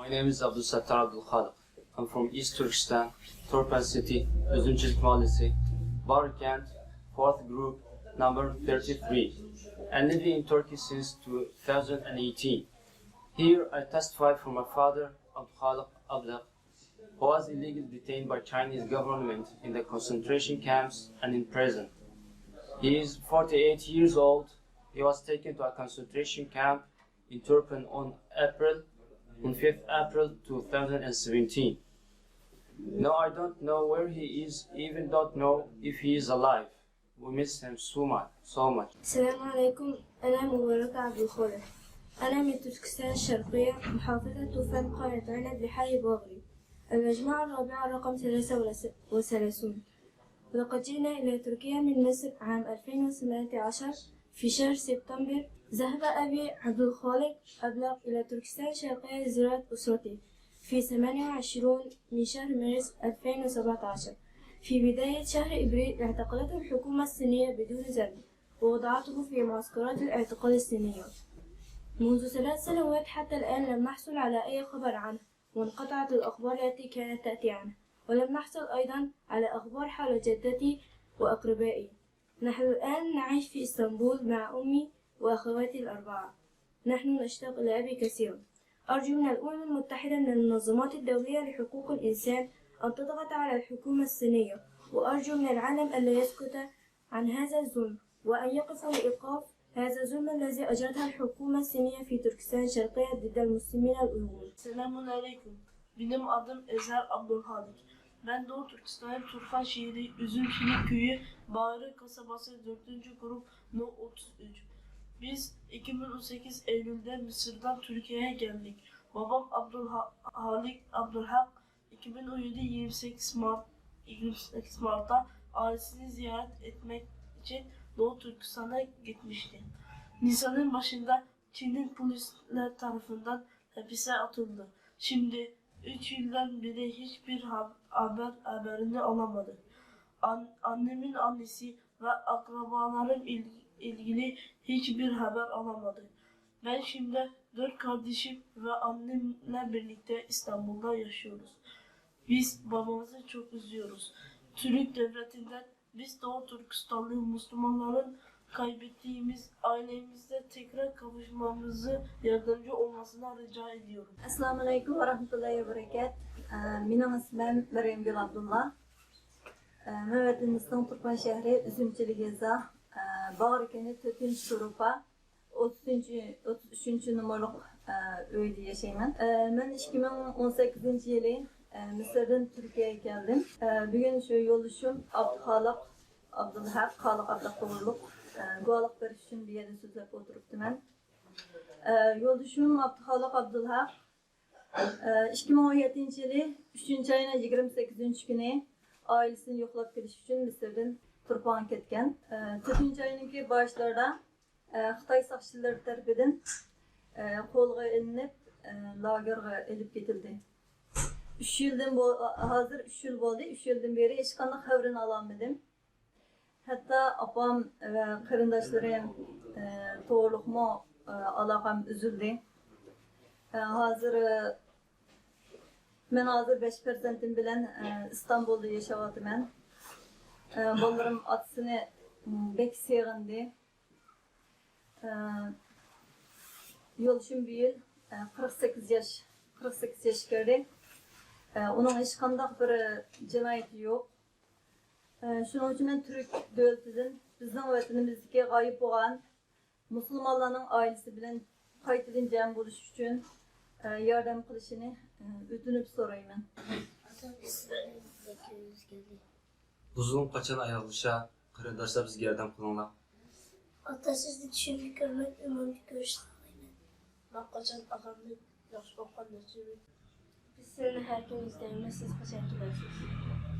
My name is Abdul Sattar Abdul Khaliq. I'm from East Turkestan, Turpan City, Uzumchilik Mahallesi, Barkent, 4th group, number 33, and living in Turkey since 2018. Here I testify for my father, Abdul Khaliq Ablaq, who was illegally detained by Chinese government in the concentration camps and in prison. He is 48 years old. He was taken to a concentration camp in Turpan on 5th April 2017. No, I don't know where he is, even don't know if he is alive. We miss him so much. السلام عليكم. أنا مباركة عبد الخالق. أنا من تركستان الشرقية، محافظة توفان، قرية عنب، بحي باغري، المجموعة الرابعة رقم 33. لقد جئنا إلى تركيا من مصر عام 2018 في شهر سبتمبر. ذهب أبي عبد الخالق أبلق إلى تركستان الشرقية لزيارة أسرته في 28 من شهر مارس 2017. في بداية شهر إبريل اعتقلته الحكومة الصينية بدون ذنب ووضعته في معسكرات الاعتقال الصينية. منذ 3 سنوات حتى الآن لم نحصل على أي خبر عنه، وانقطعت الأخبار التي كانت تأتي عنه، ولم نحصل أيضا على أخبار حول جدتي وأقربائي. نحن الآن نعيش في إسطنبول مع أمي وأخواتي الأربعة. نحن نشتاق إلى أبي كثيرا. أرجو من الأمم المتحدة من المنظمات الدولية لحقوق الإنسان أن تضغط على الحكومة الصينية، وأرجو من العالم ألا يسكت عن هذا الظلم، وأن يقفوا لإيقاف هذا الظلم الذي أجرتها الحكومة الصينية في تركستان الشرقية ضد المسلمين الأيغور. Selamun aleyküm. Benim adım Ezer Abdülhalik. Ben Doğu Türkistan'ın Turfan şehri Üzümçilik köyü Bağrı kasabası 4. grup No 33. Biz 2018 Eylül'de Mısır'dan Türkiye'ye geldik. Babam Abdülhalik Abdülhak 2017 28 Mart'ta ailesini ziyaret etmek için Doğu Türkistan'a gitmişti. Nisan'ın başında Çin'in polisler tarafından hapise atıldı. Şimdi 3 yıldan beri hiçbir haberini alamadık. Annemin annesi ve akrabalarım ilgili hiçbir haber alamadık. Ben şimdi 4 kardeşim ve annemle birlikte İstanbul'da yaşıyoruz. Biz babamızı çok üzüyoruz. Türk devletinden biz Doğu Türkistanlı Müslümanların kaybettiğimiz ailemizle tekrar kavuşmamızı yardımcı olmasına rica ediyorum. Assalamu alaikum ve rahmatullahi ve berekat. Benim ismim Meryem Gül Abdullah. Mevletimizden Turpan şehri Üzümçilik Geza. Bağrı kenti 4. grupa 33. numaralık öyde yaşayman. Ben 2018 yılı Mısır'dan Türkiye'ye geldim. Bugün şu yoluşum Abdülhalik Abdülhak Khaliq Ablaq doğruluq guvalıq beriş üçün bir yerdə sözləb oturubdu mən. Yoldaşım Abdülhalik Abdülhak 2017 yılı 3. ayının 28 günü ailesini yoxlab geliş üçün Mısır'dan Turpan'a ketken. 4. ayınki başlarda Xitay saqçıları tərəfindən qolğa ilinib lagerga elib getildi. 3 yıldan hazır 3 yıl oldu. 3 yıldan beri heç qanday xəbərini alamadım. Hatta apam ve karındaşlarım doğruluğuma alakam üzüldü. Ben hazır 5 persentim bilen İstanbul'da yaşavadım ben. Ballarım atısını bek sevindi. Yoluşum bir yıl 48 yaş geldi. Onun hiç qanday bir cinayeti yok. Şunun için ben Türk devletinden bizden vatanımızdaki gayip olan Müslümanların ailesi bilen qaytadan cem buluş için yardım kılışını ötünüp sorayım. Uzun kaçan ayrılışa, kırındaşlar biz yerden kullanlar. Atasızlı düşünmek, görmek, ümumluk görüş sağlayın. Ben kaçan ağamlık, yaş bakan düşünmek. Biz seninle her gün izleyemez, siz kaçan gidersiniz.